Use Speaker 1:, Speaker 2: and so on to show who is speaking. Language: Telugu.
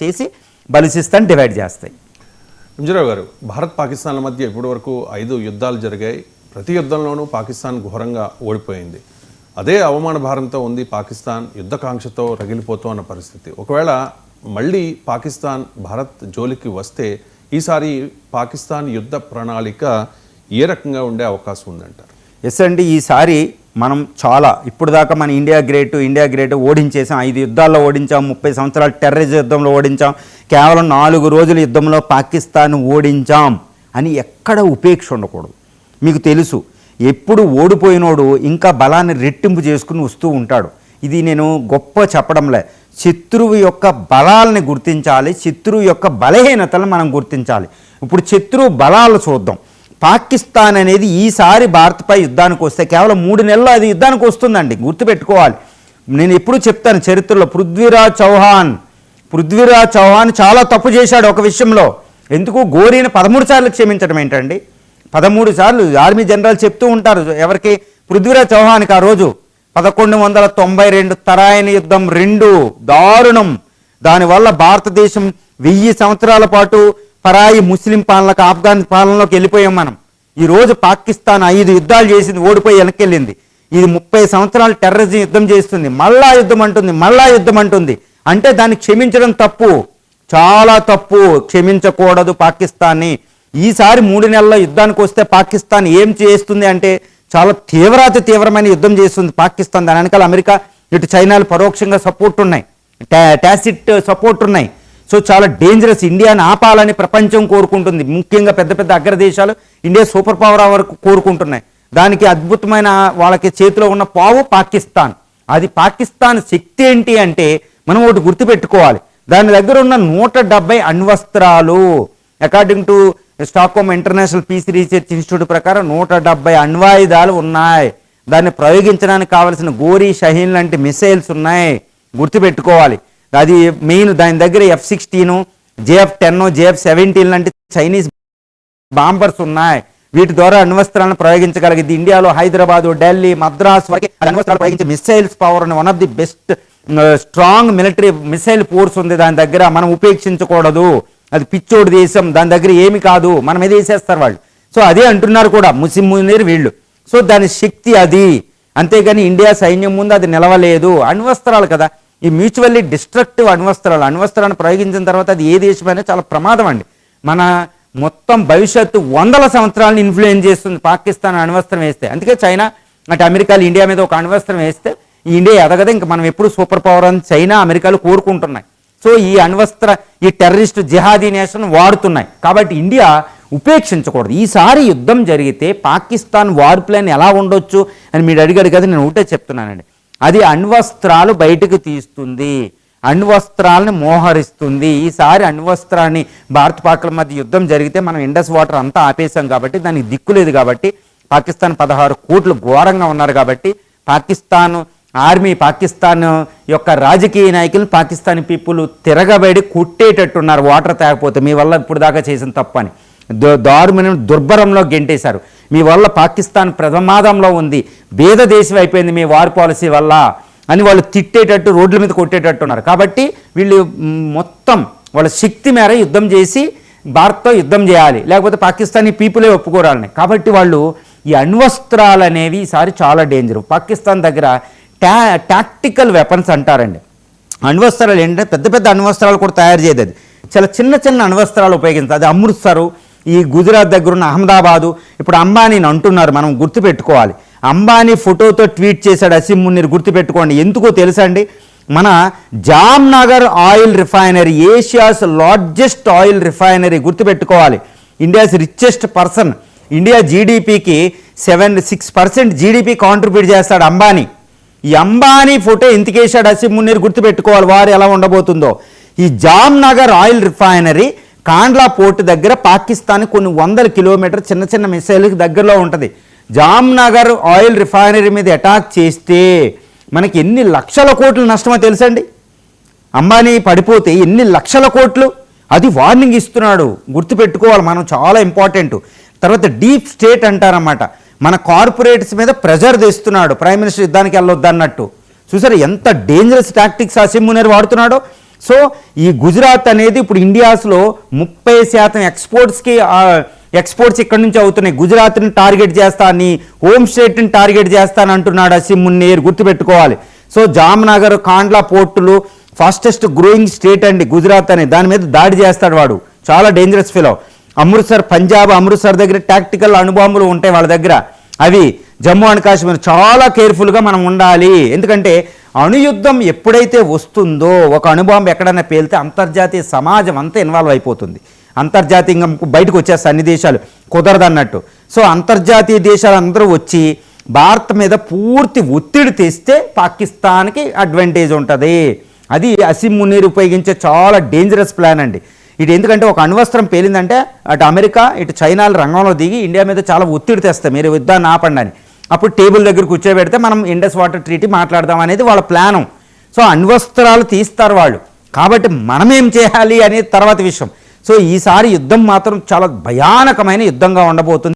Speaker 1: చేసి బలిసిస్తాను డివైడ్ చేస్తాయి.
Speaker 2: అంజరావు గారు, భారత్ పాకిస్తాన్ల మధ్య ఇప్పటి వరకు 5 యుద్ధాలు జరిగాయి. ప్రతి యుద్ధంలోనూ పాకిస్తాన్ ఘోరంగా ఓడిపోయింది. అదే అవమాన భారంతో ఉంది పాకిస్తాన్, యుద్ధకాంక్షతో రగిలిపోతున్న పరిస్థితి. ఒకవేళ మళ్ళీ పాకిస్తాన్ భారత్ జోలికి వస్తే ఈసారి పాకిస్తాన్ యుద్ధ ప్రణాళిక ఏ రకంగా ఉండే అవకాశం ఉందంటారు?
Speaker 1: ఎస్ అండి, ఈసారి మనం చాలా ఇప్పుడు దాకా మన ఇండియా గ్రేట్ ఓడించేసాం. 5 యుద్ధాల్లో ఓడించాం, 30 సంవత్సరాల టెర్రరిజం యుద్ధంలో ఓడించాం, కేవలం 4 రోజుల యుద్ధంలో పాకిస్తాన్ ఓడించాం అని ఎక్కడ ఉపేక్ష ఉండకూడదు. మీకు తెలుసు, ఎప్పుడు ఓడిపోయినోడు ఇంకా బలాన్ని రెట్టింపు చేసుకుని వస్తూ ఉంటాడు. ఇది నేను గొప్ప చెప్పడంలే, శత్రువు యొక్క బలాలని గుర్తించాలి, శత్రువు యొక్క బలహీనతలను మనం గుర్తించాలి. ఇప్పుడు శత్రువు బలాలు చూద్దాం. పాకిస్తాన్ అనేది ఈసారి భారత్పై యుద్ధానికి వస్తే కేవలం 3 నెలల్లో అది యుద్ధానికి వస్తుందండి, గుర్తుపెట్టుకోవాలి. నేను ఎప్పుడు చెప్తాను చరిత్రలో, పృథ్వీరాజ్ చౌహాన్ చాలా తప్పు చేశాడు ఒక విషయంలో. ఎందుకు? గోరీని 13 సార్లు క్షమించడం ఏంటండి? 13 సార్లు ఆర్మీ జనరల్ చెప్తూ ఉంటారు. ఎవరికి? పృథ్వీరాజ్ చౌహాన్కి. ఆ రోజు 1192 తరాయిన యుద్ధం 2 దారుణం. దానివల్ల భారతదేశం 1000 సంవత్సరాల పాటు పరాయి ముస్లిం పాలనకు, ఆఫ్ఘాన్ పాలనలోకి వెళ్ళిపోయాం మనం. ఈరోజు పాకిస్తాన్ 5 యుద్ధాలు చేసింది, ఓడిపోయి వెనక్కెళ్ళింది. ఇది 30 సంవత్సరాలు టెర్రరిజం యుద్ధం చేస్తుంది, మళ్ళా యుద్ధం అంటుంది. అంటే దాన్ని క్షమించడం తప్పు, చాలా తప్పు. క్షమించకూడదు పాకిస్తాన్ని. ఈసారి 3 నెలల యుద్ధానికి వస్తే పాకిస్తాన్ ఏం చేస్తుంది అంటే చాలా తీవ్రమైన యుద్ధం చేస్తుంది పాకిస్తాన్. దాని వెనకాల అమెరికా, ఇటు చైనాలు పరోక్షంగా సపోర్ట్ ఉన్నాయి, టాసిట్ సపోర్ట్ ఉన్నాయి. సో చాలా డేంజరస్. ఇండియాని ఆపాలని ప్రపంచం కోరుకుంటుంది, ముఖ్యంగా పెద్ద పెద్ద అగ్రదేశాలు ఇండియా సూపర్ పవర్ వరకు కోరుకుంటున్నాయి. దానికి అద్భుతమైన వాళ్ళకి చేతిలో ఉన్న పావు పాకిస్తాన్. అది పాకిస్తాన్ శక్తి ఏంటి అంటే మనం ఒకటి గుర్తుపెట్టుకోవాలి, దాని దగ్గర ఉన్న 170 అణ్వస్త్రాలు. According to Stockholm International Peace Research Institute ప్రకారం 170 అణ్వాయుధాలు ఉన్నాయి. దాన్ని ప్రయోగించడానికి కావలసిన గోరీ, షహీన్ లాంటి మిసైల్స్ ఉన్నాయి, గుర్తుపెట్టుకోవాలి. అది మెయిన్. దాని దగ్గర F-16, JF-10, JF-17 లాంటి చైనీస్ బాంబర్స్ ఉన్నాయి. వీటి ద్వారా అణ్వస్త్రాలను ప్రయోగించగలిగింది. ఇండియాలో హైదరాబాదు, ఢిల్లీ, మద్రాస్ వరకు అణ్వస్త్రాలు ప్రయోగించే మిసైల్స్ పవర్ అని one of the best strong military missile force ఉంది దాని దగ్గర. మనం ఉపేక్షించకూడదు. అది పిచ్చోడు దేశం, దాని దగ్గర ఏమి కాదు, మన మీద వేసేస్తారు వాళ్ళు. సో అదే అంటున్నారు కూడా ముస్లిం వీళ్ళు. సో దాని శక్తి అది, అంతేగాని ఇండియా సైన్యం ముందు అది నిలవలేదు. అణ్వస్త్రాలు కదా, ఈ మ్యూచువల్లీ డిస్ట్రక్టివ్ అణ్వస్త్రాలను ప్రయోగించిన తర్వాత అది ఏ దేశమైనా చాలా ప్రమాదం అండి. మన మొత్తం భవిష్యత్తు 100 సంవత్సరాలను ఇన్ఫ్లుయెన్స్ చేస్తుంది పాకిస్తాన్ అణ్వస్త్రం వేస్తే. అందుకే చైనా, అటు అమెరికాలు ఇండియా మీద ఒక అణ్వస్త్రం వేస్తే ఈ ఇండియా ఎదగదా, ఇంకా మనం ఎప్పుడు సూపర్ పవర్ అని చైనా, అమెరికాలు కోరుకుంటున్నాయి. సో ఈ టెర్రరిస్ట్ జిహాదీ నేషన్ వాడుతున్నాయి. కాబట్టి ఇండియా ఉపేక్షించకూడదు. ఈసారి యుద్ధం జరిగితే పాకిస్తాన్ వార్ ప్లాన్ ఎలా ఉండొచ్చు అని మీరు అడిగారు కదా, నేను ఒకటే చెప్తున్నానండి. అది అణ్వస్త్రాలు బయటకు తీస్తుంది, అణ్వస్త్రాలను మోహరిస్తుంది. ఈసారి అణ్వస్త్రాన్ని భారత్ పాక్ల మధ్య యుద్ధం జరిగితే మనం ఇండస్ వాటర్ అంతా ఆపేసాం కాబట్టి దానికి దిక్కులేదు. కాబట్టి పాకిస్తాన్ 16 కోట్లు ఘోరంగా ఉన్నారు. కాబట్టి పాకిస్తాన్ ఆర్మీ, పాకిస్తాన్ యొక్క రాజకీయ నాయకులు, పాకిస్తానీ పీపుల్ తిరగబడి కొట్టేటట్టున్నారు వాటర్ తాగకపోతే. మీ వల్ల ఇప్పుడు దాకా చేసిన తప్పని దారుణమైన దుర్భరంలో గెంటేశారు. మీ వల్ల పాకిస్తాన్ ప్రమాదంలో ఉంది, భేద దేశం అయిపోయింది మీ వార్ పాలసీ వల్ల అని వాళ్ళు తిట్టేటట్టు, రోడ్ల మీద కొట్టేటట్టున్నారు. కాబట్టి వీళ్ళు మొత్తం వాళ్ళ శక్తి మేర యుద్ధం చేసి భారత్తో యుద్ధం చేయాలి, లేకపోతే పాకిస్తానీ పీపులే ఒప్పుకోరాలని. కాబట్టి వాళ్ళు ఈ అణ్వస్త్రాలు అనేవి ఈసారి చాలా డేంజర్. పాకిస్తాన్ దగ్గర టాక్టికల్ వెపన్స్ అంటారండి. అణ్వస్త్రాలు ఏంటంటే పెద్ద పెద్ద అణ్వస్త్రాలు కూడా తయారు చేయదు, అది చాలా చిన్న అణ్వస్త్రాలు ఉపయోగిస్తుంది. అది అమృత్సరు, ఈ గుజరాత్ దగ్గర ఉన్న అహ్మదాబాదు. ఇప్పుడు అంబానీని అంటున్నారు, మనం గుర్తుపెట్టుకోవాలి. అంబానీ ఫోటోతో ట్వీట్ చేశాడు అసీం మునీర్, గుర్తుపెట్టుకోండి. ఎందుకో తెలుసా అండి? మన Jamnagar oil refinery, Asia's largest oil refinery, గుర్తుపెట్టుకోవాలి. India's richest person. ఇండియా జీడిపికి 6% జీడిపి కాంట్రిబ్యూట్ చేస్తాడు అంబానీ. ఈ అంబానీ ఫోటో ఎందుకు వేశాడు అసీం మునీర్, గుర్తుపెట్టుకోవాలి వారు ఎలా ఉండబోతుందో. ఈ Jamnagar oil refinery Kandla port దగ్గర పాకిస్తాన్ కొన్ని 100 కిలోమీటర్ చిన్న మిసైల్కి దగ్గరలో ఉంటుంది. జామ్నగర్ ఆయిల్ రిఫైనరీ మీద అటాక్ చేస్తే మనకి ఎన్ని లక్షల కోట్లు నష్టమో తెలుసండి. అంబానీ పడిపోతే ఎన్ని లక్షల కోట్లు, అది వార్నింగ్ ఇస్తున్నాడు, గుర్తుపెట్టుకోవాలి మనం, చాలా ఇంపార్టెంట్. తర్వాత డీప్ స్టేట్ అంటారన్నమాట, మన కార్పొరేట్స్ మీద ప్రెజర్ తెస్తున్నాడు. ప్రైమ్ మినిస్టర్ యుద్ధానికి వెళ్ళొద్దు అన్నట్టు. చూసారు ఎంత డేంజరస్ టాక్టిక్స్ అసీం మునీర్ వాడుతున్నాడో. సో ఈ గుజరాత్ అనేది ఇప్పుడు ఇండియాస్లో 30% ఎక్స్పోర్ట్స్ ఇక్కడ నుంచి అవుతున్నాయి. గుజరాత్ని టార్గెట్ చేస్తా అని, హోమ్ స్టేట్ని టార్గెట్ చేస్తాను అంటున్నాడు అసీం మున్నీర్, గుర్తుపెట్టుకోవాలి. సో జామ్నగర్, కాండ్లా పోర్టులు ఫాస్టెస్ట్ గ్రోయింగ్ స్టేట్ అండి గుజరాత్ అని, దాని మీద దాడి చేస్తాడు వాడు, చాలా డేంజరస్ ఫెలో. అమృత్సర్, పంజాబ్ అమృత్సర్ దగ్గర టాక్టికల్ అణుబాంబులు ఉంటాయి వాళ్ళ దగ్గర, అవి జమ్మూ అండ్ కాశ్మీర్ చాలా కేర్ఫుల్గా మనం ఉండాలి. ఎందుకంటే అణుయుద్ధం ఎప్పుడైతే వస్తుందో, ఒక అణుబాంబు ఎక్కడైనా పేలితే అంతర్జాతీయ సమాజం అంతా ఇన్వాల్వ్ అయిపోతుంది. అంతర్జాతీయంగా బయటకు వచ్చేస్తాయి అన్ని దేశాలు, కుదరదన్నట్టు. సో అంతర్జాతీయ దేశాలు అందరూ వచ్చి భారత్ మీద పూర్తి ఒత్తిడి తెస్తే పాకిస్తాన్కి అడ్వాంటేజ్ ఉంటుంది. అది అసీం మున్నీర్ ఉపయోగించే చాలా డేంజరస్ ప్లాన్ అండి ఇది. ఎందుకంటే ఒక అణ్వస్త్రం పేలిందంటే అటు అమెరికా ఇటు చైనాలు రంగంలో దిగి ఇండియా మీద చాలా ఒత్తిడి తెస్తాయి, మీరు యుద్ధాన్ని ఆపండి అని. అప్పుడు టేబుల్ దగ్గర కూర్చోబెడితే మనం ఇండస్ వాటర్ ట్రీటీ మాట్లాడదాం అనేది వాళ్ళ ప్లాను. సో అణ్వస్త్రాలు తీస్తారు వాళ్ళు, కాబట్టి మనం ఏం చేయాలి అనేది తర్వాత విషయం. సో ఈసారి యుద్ధం మాత్రం చాలా భయానకమైన యుద్ధంగా ఉండబోతుంది.